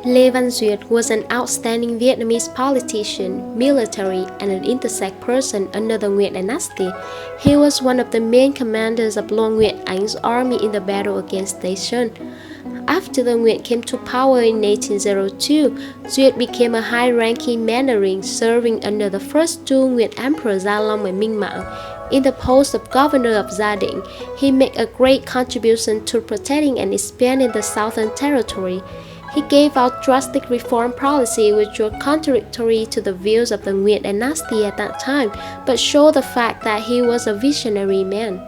Lê Văn Duyệt was an outstanding Vietnamese politician, military, and an intersect person under the Nguyen dynasty. He was one of the main commanders of Long Nguyen Anh's army in the battle against Saigon. After the Nguyen came to power in 1802, Duyệt became a high-ranking mandarin, serving under the first two Nguyen emperors Gia Long and Minh Mạng. In the post of governor of Gia Định, he made a great contribution to protecting and expanding the southern territory. He gave out drastic reform policy which were contradictory to the views of the Nguyen dynasty at that time, but show the fact that he was a visionary man.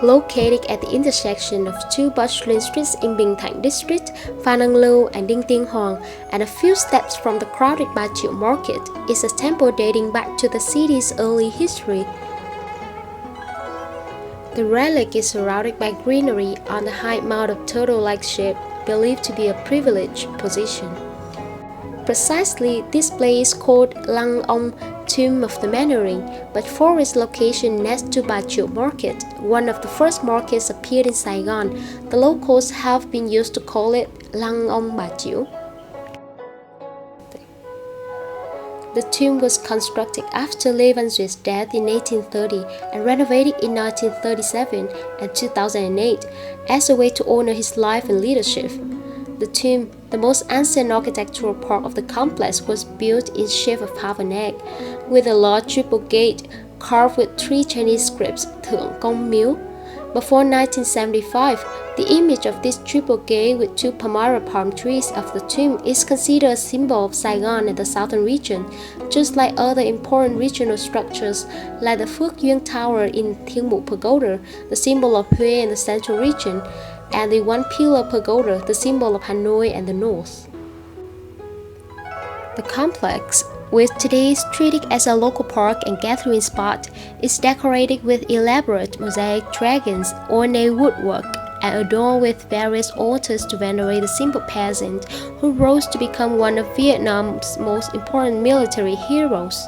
Located at the intersection of two bustling streets in Bình Thạnh District, Phan Đăng Lưu and Đinh Tiên Hoàng, and a few steps from the crowded Ba Triệu market, is a temple dating back to the city's early history. The relic is surrounded by greenery on the high mount of turtle-like shape, believed to be a privileged position. Precisely, this place is called Lăng Ông, Tomb of the Mandarin, but for its location next to Ba Triệu Market, one of the first markets appeared in Saigon, the locals have been used to call it Lăng Ông Ba Triệu. The tomb was constructed after Lê Văn Duyệt death in 1830 and renovated in 1937 and 2008 as a way to honor his life and leadership. The tomb, the most ancient architectural part of the complex, was built in shape of half an egg, with a large triple gate carved with three Chinese scripts, Thượng Công Miếu. Before 1975, the image of this triple gate with two Palmyra palm trees of the tomb is considered a symbol of Saigon and the southern region, just like other important regional structures like the Phước Duyên Tower in Thiên Mụ Pagoda, the symbol of Huế in the central region, and the One Pillar Pagoda, the symbol of Hanoi and the north. The complex, which today is treated as a local park and gathering spot, is decorated with elaborate mosaic dragons, ornate woodwork, and adorned with various altars to venerate the simple peasant who rose to become one of Vietnam's most important military heroes.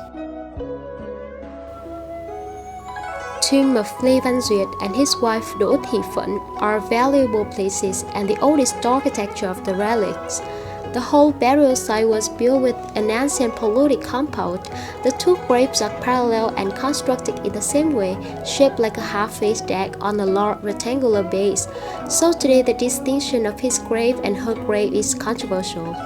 Tomb of Lê Văn Duyệt and his wife Đỗ Thị Phận are valuable places and the oldest architecture of the relics. The whole burial site was built with an ancient polluted compound. The two graves are parallel and constructed in the same way, shaped like a half-faced deck on a large rectangular base. So today the distinction of his grave and her grave is controversial.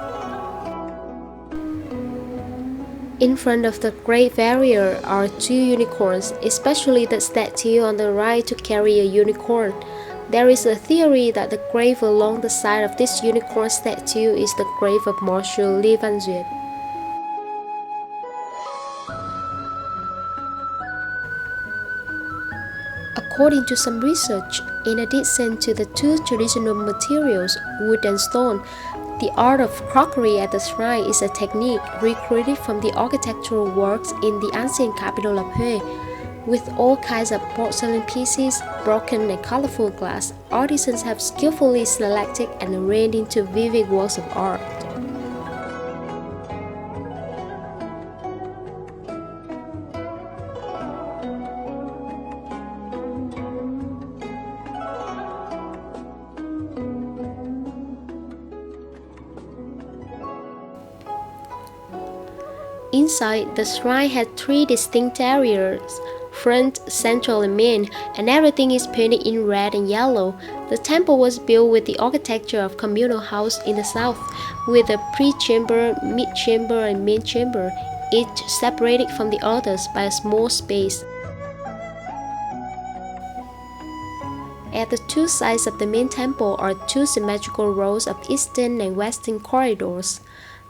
In front of the Great Barrier are two unicorns, especially the statue on the right to carry a unicorn. There is a theory that the grave along the side of this unicorn statue is the grave of MARSHAL Lê Văn Duyệt. According to some research, in addition to the two traditional materials, wood and stone, the art of crockery at the shrine is a technique recreated from the architectural works in the ancient capital of Huế. With all kinds of porcelain pieces, broken and colorful glass, artisans have skillfully selected and arranged into vivid works of art. Inside, the shrine had three distinct areas: front, central, and main, and everything is painted in red and yellow. The temple was built with the architecture of communal house in the south, with a pre-chamber, mid-chamber, and main chamber, each separated from the others by a small space. At the two sides of the main temple are two symmetrical rows of eastern and western corridors.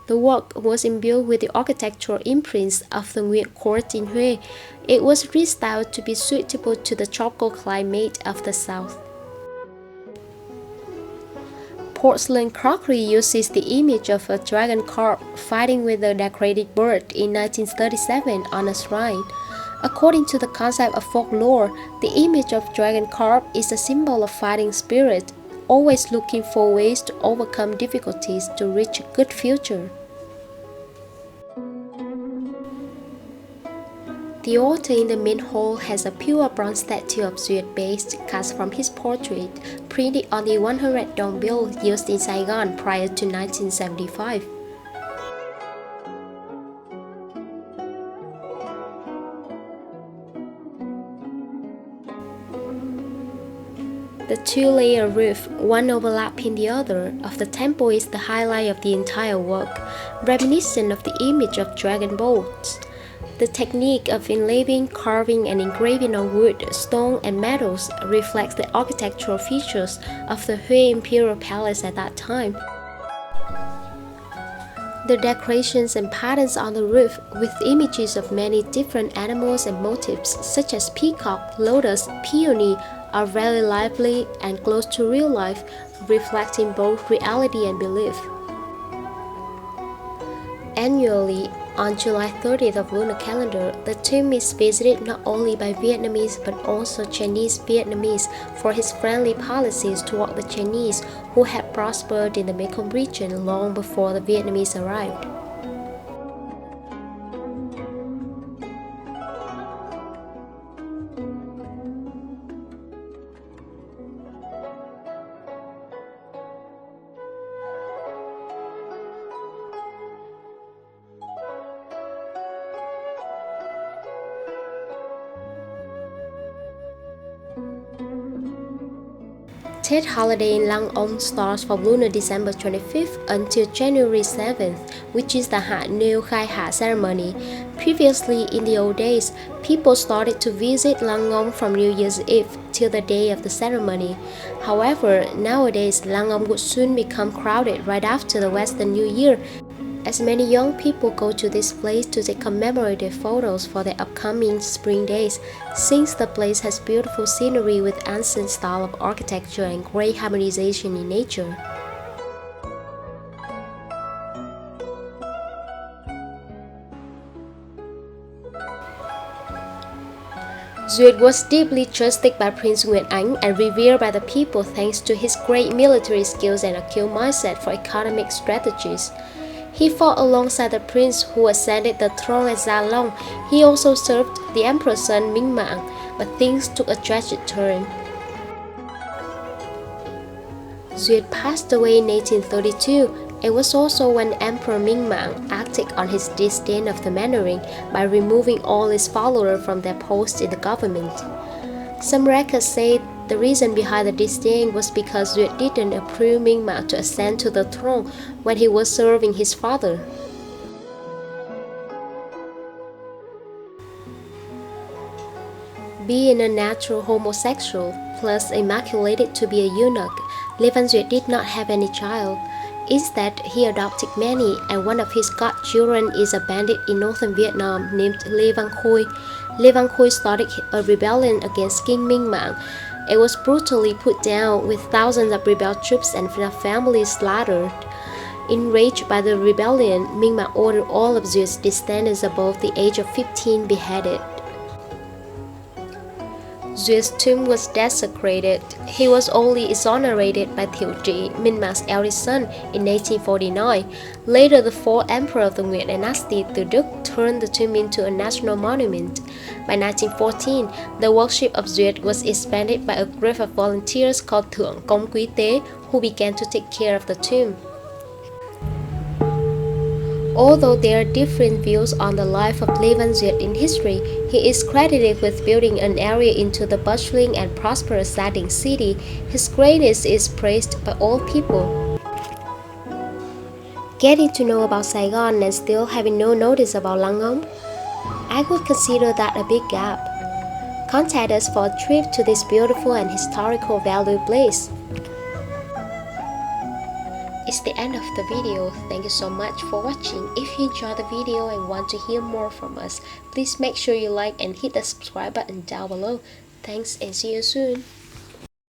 The work was imbued with the architectural imprints of the Nguyen court in Huế. It was restyled to be suitable to the tropical climate of the south. Porcelain crockery uses the image of a dragon carp fighting with a decorated bird in 1937 on a shrine. According to the concept of folklore, the image of dragon carp is a symbol of fighting spirit, always looking for ways to overcome difficulties to reach a good future. The altar in the main hall has a pure bronze statue of Duyet base cast from his portrait, printed on the 100 dong bill used in Saigon prior to 1975. The two-layer roof, one overlapping the other, of the temple is the highlight of the entire work, reminiscent of the image of dragon bolts. The technique of inlaying, carving, and engraving on wood, stone, and metals reflects the architectural features of the Hui Imperial Palace at that time. The decorations and patterns on the roof, with images of many different animals and motifs such as peacock, lotus, peony, are very lively and close to real life, reflecting both reality and belief. Annually, on July 30th of lunar calendar, the tomb is visited not only by Vietnamese but also Chinese Vietnamese for his friendly policies toward the Chinese who had prospered in the Mekong region long before the Vietnamese arrived. Tet holiday in Lang Ong starts from lunar December 25th until January 7th, which is the Hạ Niêu Khai Hạ ceremony. Previously, in the old days, people started to visit Lang Ong from New Year's Eve till the day of the ceremony. However, nowadays, Lang Ong would soon become crowded right after the Western New Year, as many young people go to this place to take commemorative photos for their upcoming spring days, since the place has beautiful scenery with ancient style of architecture and great harmonization in nature. Duyet was deeply trusted by Prince Nguyen and revered by the people thanks to his great military skills and acute mindset for economic strategies. He fought alongside the prince who ascended the throne at Gia Long. He also served the emperor's son Minh Mạng, but things took a tragic turn. Duyet passed away in 1832. It was also when Emperor Minh Mạng acted on his disdain of the Mandarin by removing all his followers from their posts in the government. Some records say the reason behind the disdain was because Duyet didn't approve Minh Mạng to ascend to the throne when he was serving his father. Being a natural homosexual, plus immaculated to be a eunuch, Le Van Duyet did not have any child. Instead, he adopted many, and one of his godchildren is a bandit in northern Vietnam named Le Van Khôi. Le Van Khôi started a rebellion against King Minh Mạng. It was brutally put down, with thousands of rebel troops and their families slaughtered. Enraged by the rebellion, Minh Mạng ordered all of Duyet's descendants above the age of 15 beheaded. Duyet's tomb was desecrated. He was only exonerated by Thiệu Trị, Minh Mãng's eldest son, in 1849. Later, the fourth emperor of the Nguyen dynasty, Từ Đức, turned the tomb into a national monument. By 1914, the worship of Duyet was expanded by a group of volunteers called Thượng Công Quý Tế, who began to take care of the tomb. Although there are different views on the life of Le Van Duyet in history, he is credited with building an area into the bustling and prosperous Saigon city. His greatness is praised by all people. Getting to know about Saigon and still having no notice about Lang Ong? I would consider that a big gap. Contact us for a trip to this beautiful and historical valued place. It's the end of the video. Thank you so much for watching. If you enjoyed the video and want to hear more from us, please make sure you like and hit the subscribe button down below. Thanks and see you soon.